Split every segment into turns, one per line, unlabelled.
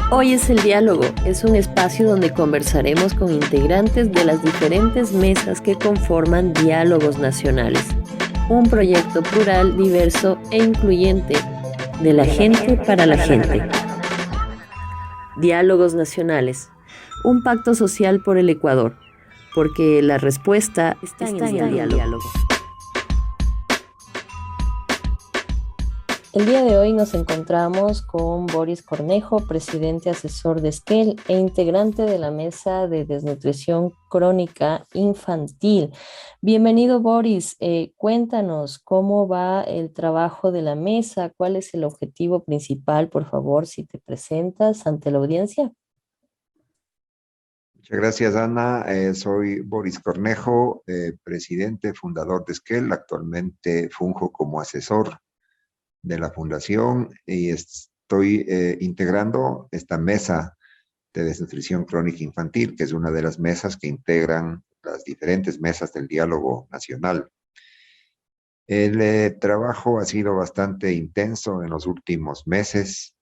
Hoy es el diálogo, es un espacio donde conversaremos con integrantes de las diferentes mesas que conforman Diálogos Nacionales, un proyecto plural, diverso e incluyente de la gente para la gente. Diálogos Nacionales, un pacto social por el Ecuador, porque la respuesta está en el diálogo. El día de hoy nos encontramos con Boris Cornejo, presidente asesor de Esquel e integrante de la Mesa de Desnutrición Crónica Infantil. Bienvenido, Boris. Cuéntanos cómo va el trabajo de la mesa, cuál es el objetivo principal, por favor, si te presentas ante la audiencia.
Muchas gracias, Ana. Soy Boris Cornejo, presidente, fundador de Esquel. Actualmente funjo como asesor de la fundación y estoy integrando esta mesa de desnutrición crónica infantil, que es una de las mesas que integran las diferentes mesas del diálogo nacional. El trabajo ha sido bastante intenso en los últimos meses,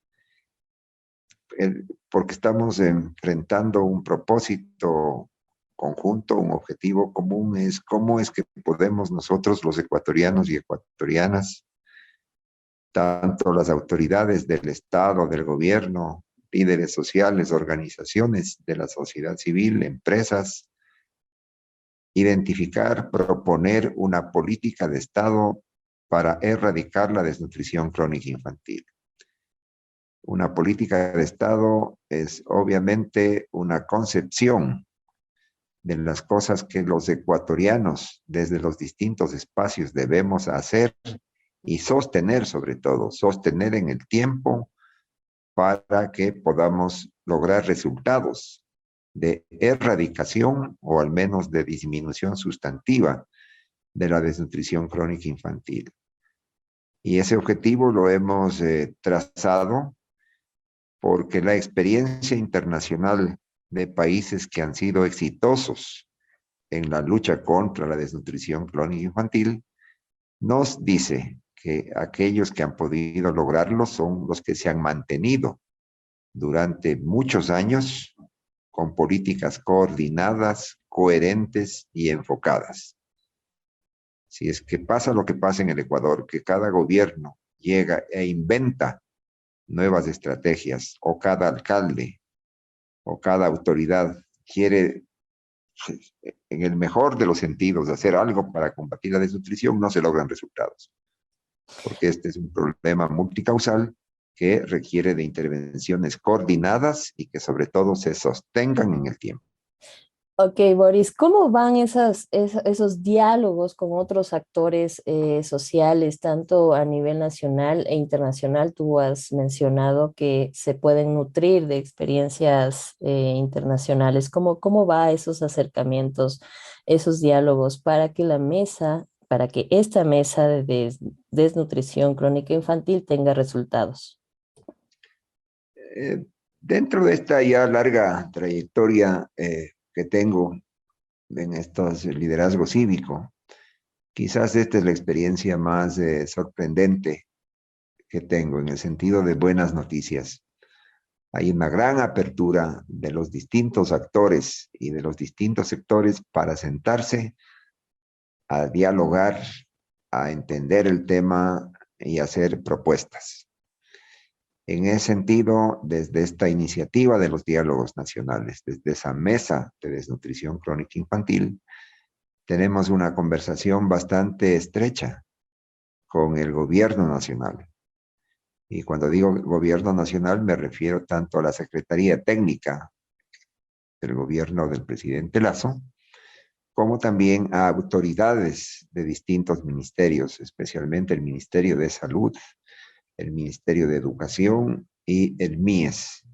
porque estamos enfrentando un propósito conjunto, un objetivo común, es cómo es que podemos nosotros, los ecuatorianos y ecuatorianas, tanto las autoridades del Estado, del gobierno, líderes sociales, organizaciones de la sociedad civil, empresas, identificar, proponer una política de Estado para erradicar la desnutrición crónica infantil. Una política de Estado es obviamente una concepción de las cosas que los ecuatorianos desde los distintos espacios debemos hacer y sostener, sobre todo, sostener en el tiempo para que podamos lograr resultados de erradicación o al menos de disminución sustantiva de la desnutrición crónica infantil. Y ese objetivo lo hemos trazado porque la experiencia internacional de países que han sido exitosos en la lucha contra la desnutrición crónica infantil nos dice que aquellos que han podido lograrlo son los que se han mantenido durante muchos años con políticas coordinadas, coherentes y enfocadas. Si es que pasa lo que pasa en el Ecuador, que cada gobierno llega e inventa nuevas estrategias, o cada alcalde o cada autoridad quiere, en el mejor de los sentidos, hacer algo para combatir la desnutrición, no se logran resultados. Porque este es un problema multicausal que requiere de intervenciones coordinadas y que sobre todo se sostengan en el tiempo.
Ok, Boris, ¿cómo van esos diálogos con otros actores sociales, tanto a nivel nacional e internacional? Tú has mencionado que se pueden nutrir de experiencias internacionales. ¿Cómo va esos acercamientos, esos diálogos para que esta mesa de desnutrición crónica infantil tenga resultados?
Dentro de esta ya larga trayectoria que tengo en estos liderazgo cívico, quizás esta es la experiencia más sorprendente que tengo en el sentido de buenas noticias. Hay una gran apertura de los distintos actores y de los distintos sectores para sentarse a dialogar, a entender el tema y hacer propuestas. En ese sentido, desde esta iniciativa de los diálogos nacionales, desde esa mesa de desnutrición crónica infantil, tenemos una conversación bastante estrecha con el gobierno nacional. Y cuando digo gobierno nacional me refiero tanto a la Secretaría Técnica del gobierno del presidente Lasso, como también a autoridades de distintos ministerios, especialmente el Ministerio de Salud, el Ministerio de Educación y el MIES.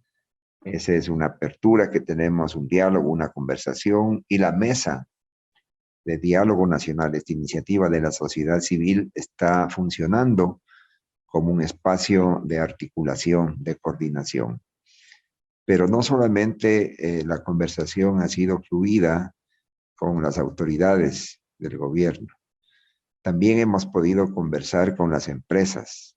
Esa es una apertura que tenemos, un diálogo, una conversación, y la mesa de diálogo nacional, esta iniciativa de la sociedad civil, está funcionando como un espacio de articulación, de coordinación. Pero no solamente la conversación ha sido fluida con las autoridades del gobierno, también hemos podido conversar con las empresas.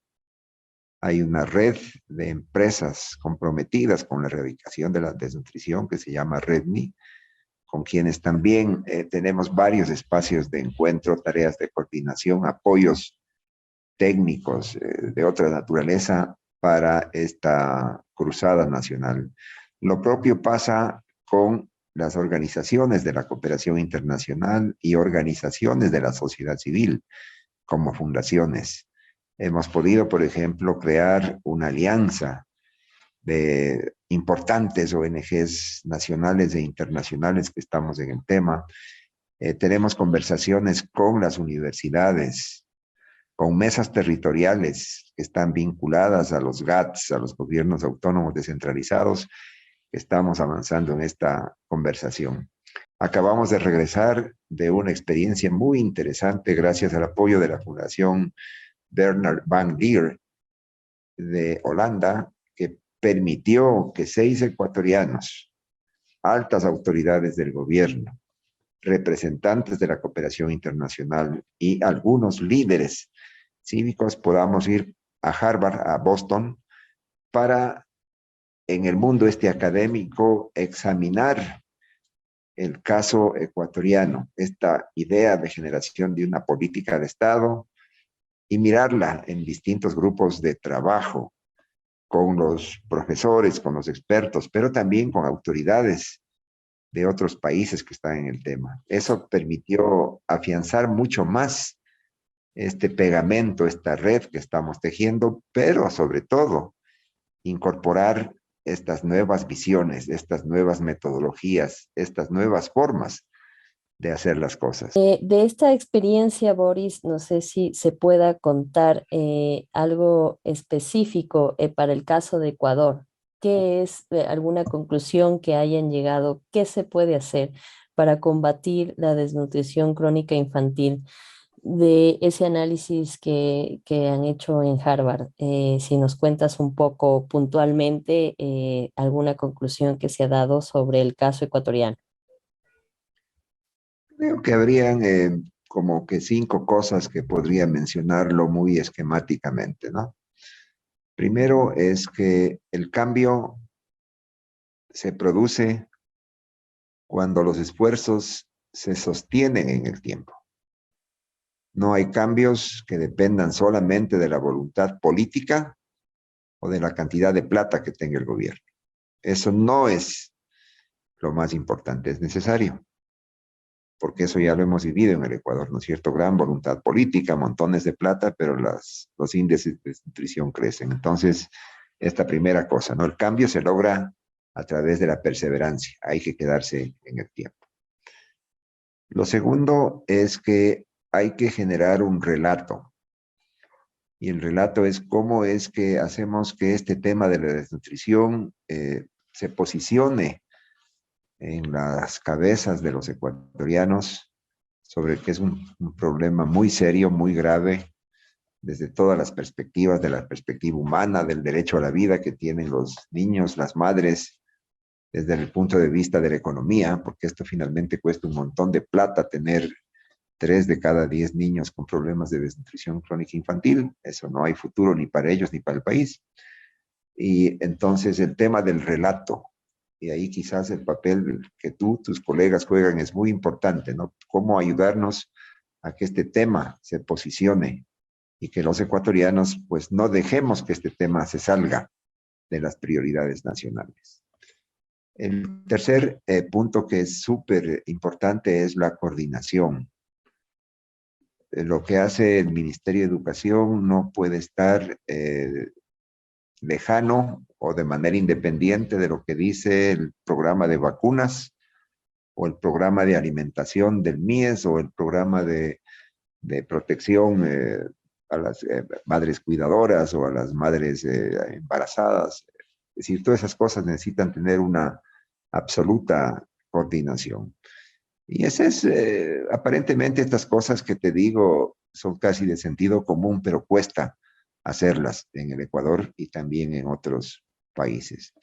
Hay una red de empresas comprometidas con la erradicación de la desnutrición que se llama REDMI, con quienes también tenemos varios espacios de encuentro, tareas de coordinación, apoyos técnicos de otra naturaleza para esta cruzada nacional. Lo propio pasa con las organizaciones de la cooperación internacional y organizaciones de la sociedad civil, como fundaciones. Hemos podido, por ejemplo, crear una alianza de importantes ONGs nacionales e internacionales que estamos en el tema. Tenemos conversaciones con las universidades, con mesas territoriales que están vinculadas a los GATS, a los gobiernos autónomos descentralizados. Estamos avanzando en esta conversación. Acabamos de regresar de una experiencia muy interesante gracias al apoyo de la Fundación Bernard Van Leer de Holanda, que permitió que 6 ecuatorianos, altas autoridades del gobierno, representantes de la cooperación internacional y algunos líderes cívicos podamos ir a Harvard, a Boston, para en el mundo académico examinar el caso ecuatoriano, esta idea de generación de una política de Estado y mirarla en distintos grupos de trabajo, con los profesores, con los expertos, pero también con autoridades de otros países que están en el tema. Eso permitió afianzar mucho más este pegamento, esta red que estamos tejiendo, pero sobre todo incorporar estas nuevas visiones, estas nuevas metodologías, estas nuevas formas de hacer las cosas.
De esta experiencia, Boris, no sé si se pueda contar algo específico para el caso de Ecuador. ¿Qué es alguna conclusión que hayan llegado? ¿Qué se puede hacer para combatir la desnutrición crónica infantil? De ese análisis que han hecho en Harvard, si nos cuentas un poco puntualmente alguna conclusión que se ha dado sobre el caso ecuatoriano.
Creo que habrían como que 5 cosas que podría mencionarlo muy esquemáticamente, ¿no? Primero es que el cambio se produce cuando los esfuerzos se sostienen en el tiempo. No hay cambios que dependan solamente de la voluntad política o de la cantidad de plata que tenga el gobierno. Eso no es lo más importante, es necesario, porque eso ya lo hemos vivido en el Ecuador, ¿no es cierto? Gran voluntad política, montones de plata, pero los índices de desnutrición crecen. Entonces, esta primera cosa, ¿no? El cambio se logra a través de la perseverancia, hay que quedarse en el tiempo. Lo segundo es que hay que generar un relato, y el relato es cómo es que hacemos que este tema de la desnutrición se posicione en las cabezas de los ecuatorianos, sobre que es un problema muy serio, muy grave, desde todas las perspectivas, de la perspectiva humana, del derecho a la vida que tienen los niños, las madres, desde el punto de vista de la economía, porque esto finalmente cuesta un montón de plata tener 3 de cada 10 niños con problemas de desnutrición crónica infantil. Eso no hay futuro ni para ellos ni para el país. Y entonces el tema del relato, y ahí quizás el papel que tú, tus colegas juegan es muy importante, ¿no? Cómo ayudarnos a que este tema se posicione y que los ecuatorianos pues no dejemos que este tema se salga de las prioridades nacionales. El tercer punto que es súper importante es la coordinación. Lo que hace el Ministerio de Educación no puede estar lejano o de manera independiente de lo que dice el programa de vacunas o el programa de alimentación del MIES o el programa de protección a las madres cuidadoras o a las madres embarazadas. Es decir, todas esas cosas necesitan tener una absoluta coordinación. Y ese es, aparentemente estas cosas que te digo son casi de sentido común, pero cuesta hacerlas en el Ecuador y también en otros países.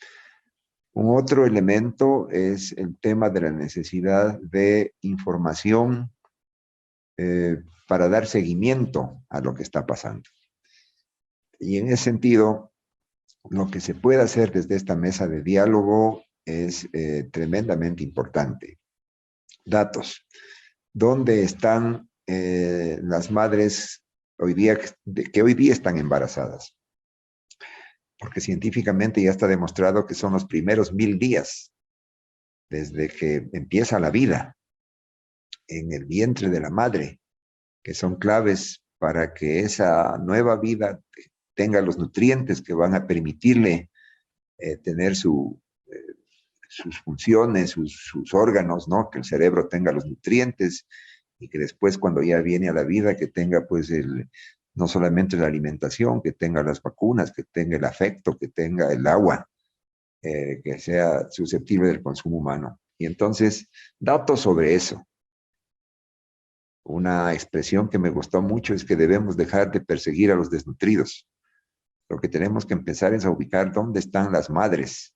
Un otro elemento es el tema de la necesidad de información para dar seguimiento a lo que está pasando. Y en ese sentido, lo que se puede hacer desde esta mesa de diálogo es tremendamente importante. Datos. ¿Dónde están las madres hoy día que hoy día están embarazadas? Porque científicamente ya está demostrado que son los primeros 1000 días desde que empieza la vida en el vientre de la madre, que son claves para que esa nueva vida tenga los nutrientes que van a permitirle tener sus funciones, sus órganos, ¿no? Que el cerebro tenga los nutrientes y que después cuando ya viene a la vida que tenga pues no solamente la alimentación, que tenga las vacunas, que tenga el afecto, que tenga el agua, que sea susceptible del consumo humano. Y entonces, datos sobre eso. Una expresión que me gustó mucho es que debemos dejar de perseguir a los desnutridos. Lo que tenemos que empezar es a ubicar dónde están las madres,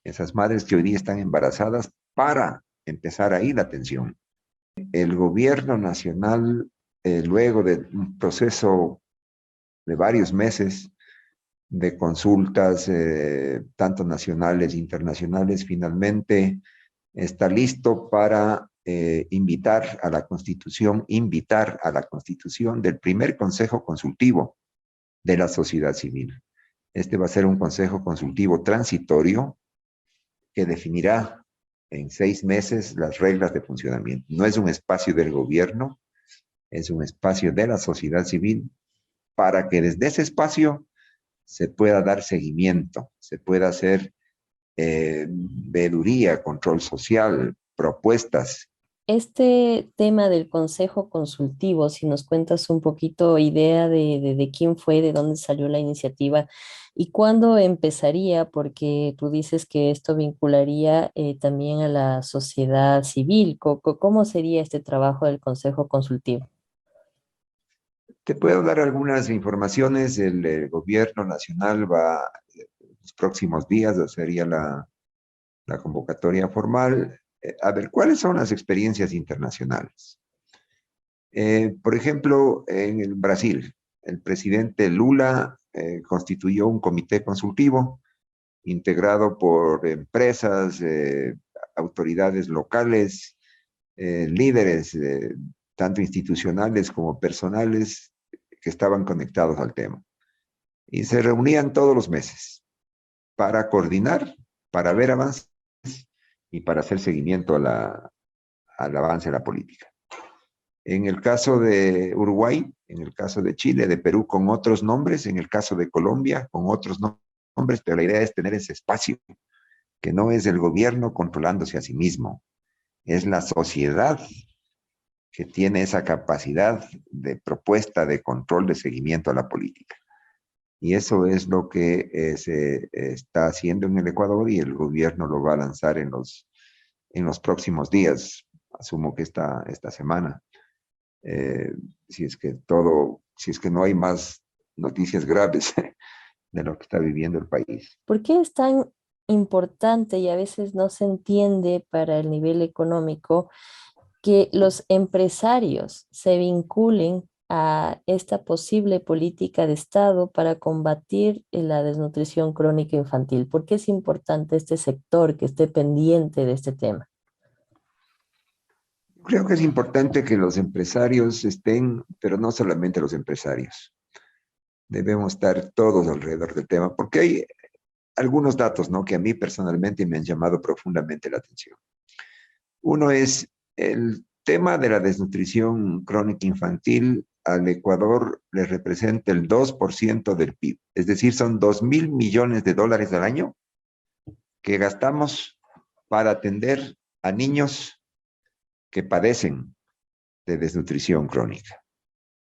esas madres que hoy día están embarazadas, para empezar ahí la atención. El gobierno nacional, luego de un proceso de varios meses de consultas, tanto nacionales e internacionales, finalmente está listo para invitar a la constitución del primer consejo consultivo de la sociedad civil. Este va a ser un consejo consultivo transitorio que definirá en 6 meses las reglas de funcionamiento. No es un espacio del gobierno, es un espacio de la sociedad civil para que desde ese espacio se pueda dar seguimiento, se pueda hacer veeduría, control social, propuestas.
Este tema del consejo consultivo, si nos cuentas un poquito idea de quién fue, de dónde salió la iniciativa y cuándo empezaría, porque tú dices que esto vincularía también a la sociedad civil. ¿Cómo sería este trabajo del consejo consultivo?
Te puedo dar algunas informaciones. El gobierno nacional va, los próximos días, sería la convocatoria formal. A ver, ¿cuáles son las experiencias internacionales? Por ejemplo, en el Brasil, el presidente Lula constituyó un comité consultivo integrado por empresas, autoridades locales, líderes, tanto institucionales como personales, que estaban conectados al tema. Y se reunían todos los meses para coordinar, para ver avances y para hacer seguimiento al avance de la política. En el caso de Uruguay, en el caso de Chile, de Perú, con otros nombres, en el caso de Colombia, con otros nombres, pero la idea es tener ese espacio, que no es el gobierno controlándose a sí mismo, es la sociedad que tiene esa capacidad de propuesta, de control, de seguimiento a la política. Y eso es lo que se está haciendo en el Ecuador y el gobierno lo va a lanzar en los próximos días, asumo que esta semana. Si es que no hay más noticias graves de lo que está viviendo el país.
¿Por qué es tan importante y a veces no se entiende para el nivel económico que los empresarios se vinculen a esta posible política de Estado para combatir la desnutrición crónica infantil? ¿Por qué es importante este sector que esté pendiente de este tema?
Creo que es importante que los empresarios estén, pero no solamente los empresarios. Debemos estar todos alrededor del tema, porque hay algunos datos, ¿no?, que a mí personalmente me han llamado profundamente la atención. Uno es el tema de la desnutrición crónica infantil. Al Ecuador le representa el 2% del PIB, es decir, son 2.000 millones de dólares al año que gastamos para atender a niños que padecen de desnutrición crónica.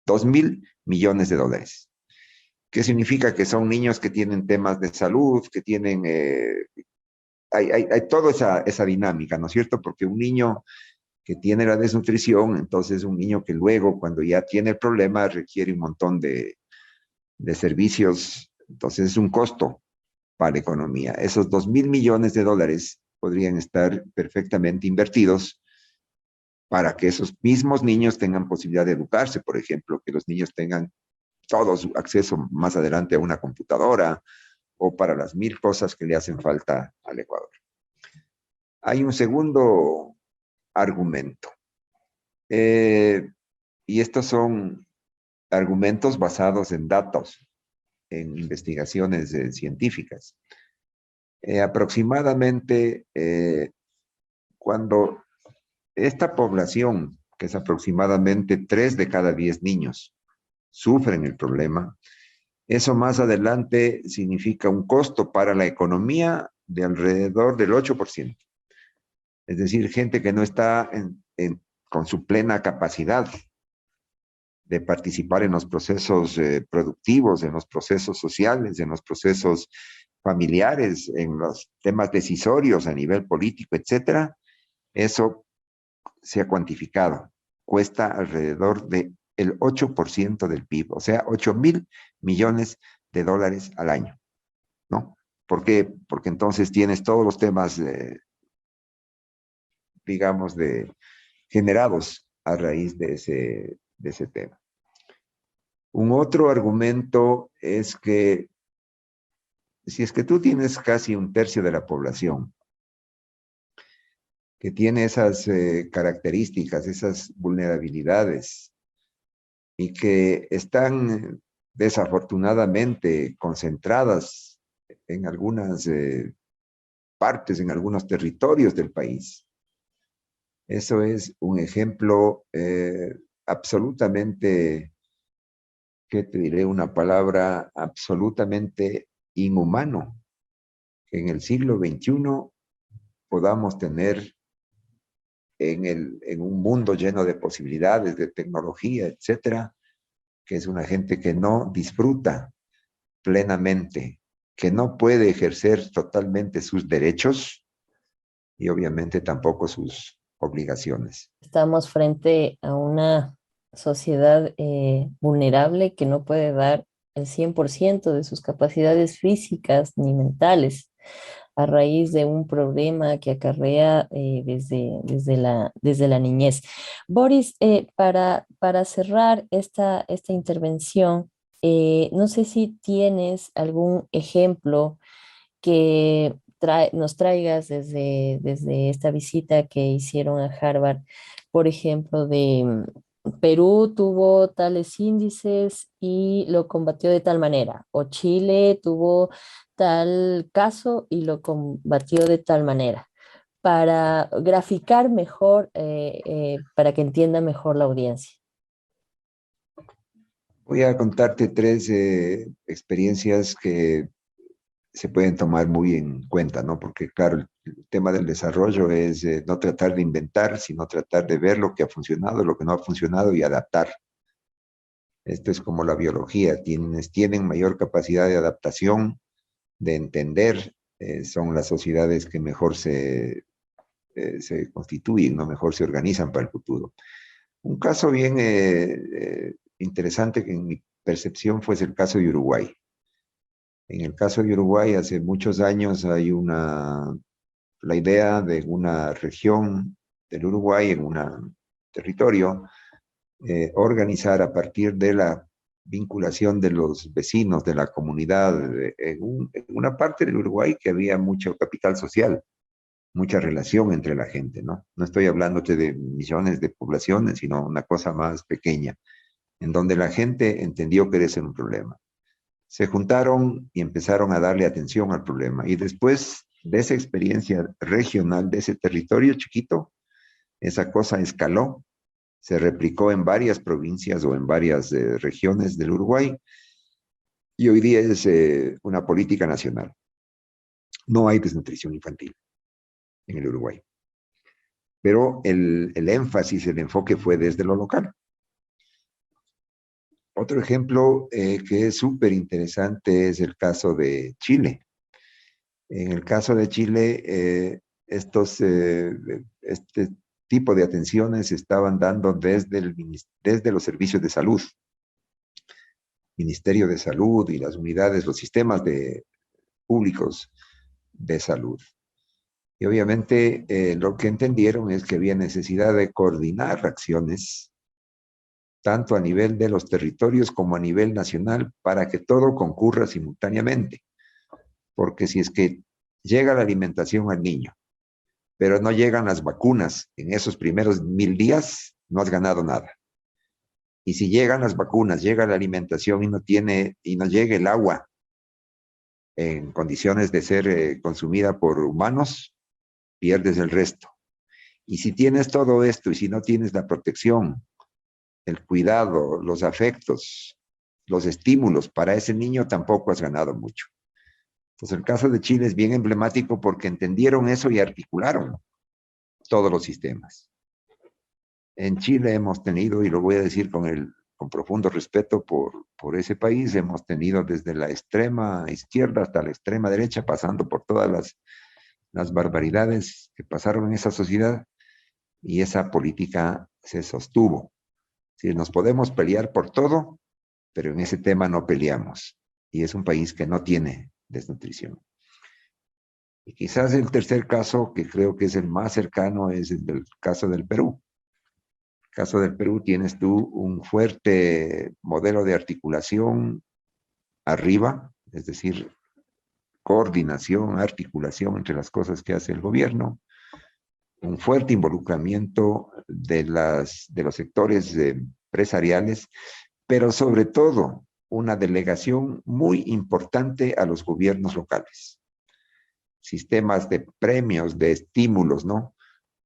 2.000 millones de dólares. ¿Qué significa? Que son niños que tienen temas de salud, que tienen... hay toda esa dinámica, ¿no es cierto? Porque un niño que tiene la desnutrición, entonces un niño que luego, cuando ya tiene el problema, requiere un montón de servicios, entonces es un costo para la economía. Esos 2.000 millones de dólares podrían estar perfectamente invertidos para que esos mismos niños tengan posibilidad de educarse, por ejemplo, que los niños tengan todos acceso más adelante a una computadora o para las 1000 cosas que le hacen falta al Ecuador. Hay un segundo argumento, y estos son argumentos basados en datos, en investigaciones científicas. Aproximadamente cuando esta población, que es aproximadamente 3 de cada 10 niños, sufren el problema, eso más adelante significa un costo para la economía de alrededor del 8%. Es decir, gente que no está con su plena capacidad de participar en los procesos productivos, en los procesos sociales, en los procesos familiares, en los temas decisorios a nivel político, etcétera. Eso se ha cuantificado. Cuesta alrededor del 8% del PIB, o sea, 8.000 millones de dólares al año, ¿no? ¿Por qué? Porque entonces tienes todos los temas, digamos, generados a raíz de ese tema. Un otro argumento es que si es que tú tienes casi un tercio de la población que tiene esas características, esas vulnerabilidades, y que están desafortunadamente concentradas en algunas partes, en algunos territorios del país. Eso es un ejemplo absolutamente, ¿qué te diré? Una palabra absolutamente inhumano, que en el siglo XXI podamos tener en un mundo lleno de posibilidades, de tecnología, etcétera, que es una gente que no disfruta plenamente, que no puede ejercer totalmente sus derechos y obviamente tampoco sus obligaciones.
Estamos frente a una sociedad vulnerable que no puede dar el 100% de sus capacidades físicas ni mentales a raíz de un problema que acarrea desde la niñez. Boris, para cerrar esta intervención, no sé si tienes algún ejemplo que nos traigas desde esta visita que hicieron a Harvard, por ejemplo, Perú tuvo tales índices y lo combatió de tal manera, o Chile tuvo tal caso y lo combatió de tal manera, para graficar mejor, para que entienda mejor la audiencia.
Voy a contarte 3 experiencias que se pueden tomar muy en cuenta, ¿no? Porque claro, el tema del desarrollo es no tratar de inventar, sino tratar de ver lo que ha funcionado, lo que no ha funcionado y adaptar. Esto es como la biología, quienes tienen mayor capacidad de adaptación, de entender, son las sociedades que mejor se constituyen, ¿no? Mejor se organizan para el futuro. Un caso bien interesante que en mi percepción fue el caso de Uruguay. En el caso de Uruguay, hace muchos años hay la idea de una región del Uruguay, en un territorio, organizar a partir de la vinculación de los vecinos de la comunidad, en una parte del Uruguay que había mucho capital social, mucha relación entre la gente, ¿no? No estoy hablándote de millones de poblaciones, sino una cosa más pequeña, en donde la gente entendió que ese era un problema. Se juntaron y empezaron a darle atención al problema. Y después de esa experiencia regional, de ese territorio chiquito, esa cosa escaló, se replicó en varias provincias o en varias regiones del Uruguay y hoy día es una política nacional. No hay desnutrición infantil en el Uruguay. Pero el énfasis, el enfoque fue desde lo local. Otro ejemplo que es súper interesante es el caso de Chile. En el caso de Chile, este tipo de atenciones se estaban dando desde los servicios de salud, Ministerio de Salud y las unidades, los sistemas públicos de salud. Y obviamente lo que entendieron es que había necesidad de coordinar acciones tanto a nivel de los territorios como a nivel nacional, para que todo concurra simultáneamente. Porque si es que llega la alimentación al niño, pero no llegan las vacunas en esos primeros 1000 días, no has ganado nada. Y si llegan las vacunas, llega la alimentación y no llega el agua en condiciones de ser consumida por humanos, pierdes el resto. Y si tienes todo esto y si no tienes la protección, el cuidado, los afectos, los estímulos para ese niño, tampoco has ganado mucho. Entonces el caso de Chile es bien emblemático porque entendieron eso y articularon todos los sistemas. En Chile hemos tenido, y lo voy a decir con profundo respeto por ese país, hemos tenido desde la extrema izquierda hasta la extrema derecha, pasando por todas las barbaridades que pasaron en esa sociedad, y esa política se sostuvo. Si nos podemos pelear por todo, pero en ese tema no peleamos. Y es un país que no tiene desnutrición. Y quizás el tercer caso, que creo que es el más cercano, es el del caso del Perú. En el caso del Perú tienes tú un fuerte modelo de articulación arriba, es decir, coordinación, articulación entre las cosas que hace el gobierno, un fuerte involucramiento de los sectores empresariales, pero sobre todo una delegación muy importante a los gobiernos locales. Sistemas de premios, de estímulos, ¿no?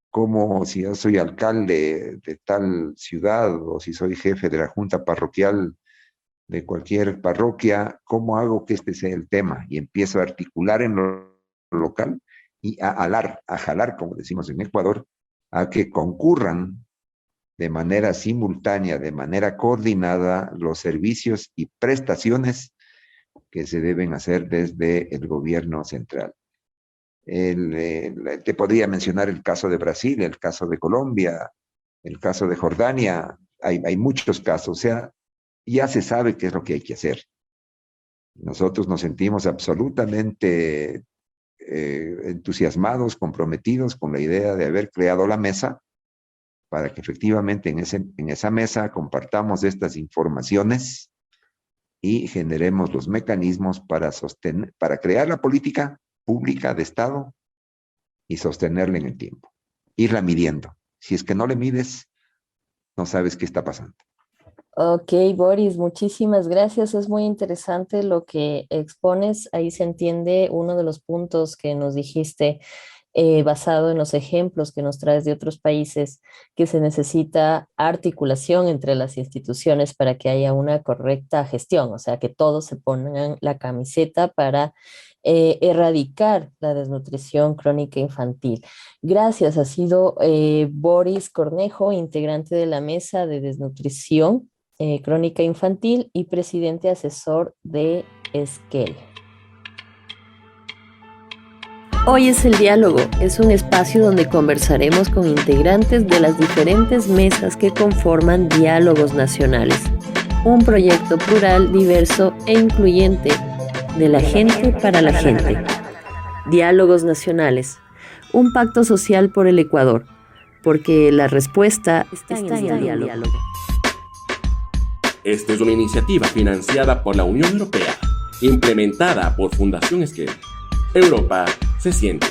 Como si yo soy alcalde de tal ciudad o si soy jefe de la junta parroquial de cualquier parroquia, ¿cómo hago que este sea el tema? Y empiezo a articular en lo local y a jalar, como decimos en Ecuador, a que concurran de manera simultánea, de manera coordinada, los servicios y prestaciones que se deben hacer desde el gobierno central. Te podría mencionar el caso de Brasil, el caso de Colombia, el caso de Jordania, hay muchos casos, o sea, ya se sabe qué es lo que hay que hacer. Nosotros nos sentimos absolutamente entusiasmados, comprometidos con la idea de haber creado la mesa para que efectivamente en esa mesa compartamos estas informaciones y generemos los mecanismos para crear la política pública de Estado y sostenerla en el tiempo. Irla midiendo. Si es que no le mides, no sabes qué está pasando.
Ok, Boris, muchísimas gracias. Es muy interesante lo que expones. Ahí se entiende uno de los puntos que nos dijiste, basado en los ejemplos que nos traes de otros países, que se necesita articulación entre las instituciones para que haya una correcta gestión, o sea, que todos se pongan la camiseta para erradicar la desnutrición crónica infantil. Gracias, ha sido Boris Cornejo, integrante de la Mesa de Desnutrición Crónica Infantil y presidente asesor de Esquel. Hoy es el diálogo, es un espacio donde conversaremos con integrantes de las diferentes mesas que conforman Diálogos Nacionales, un proyecto plural, diverso e incluyente de la gente para la gente. Diálogos Nacionales, un pacto social por el Ecuador, porque la respuesta está en el diálogo.
Esta es una iniciativa financiada por la Unión Europea, implementada por Fundación Esquel. Europa se siente.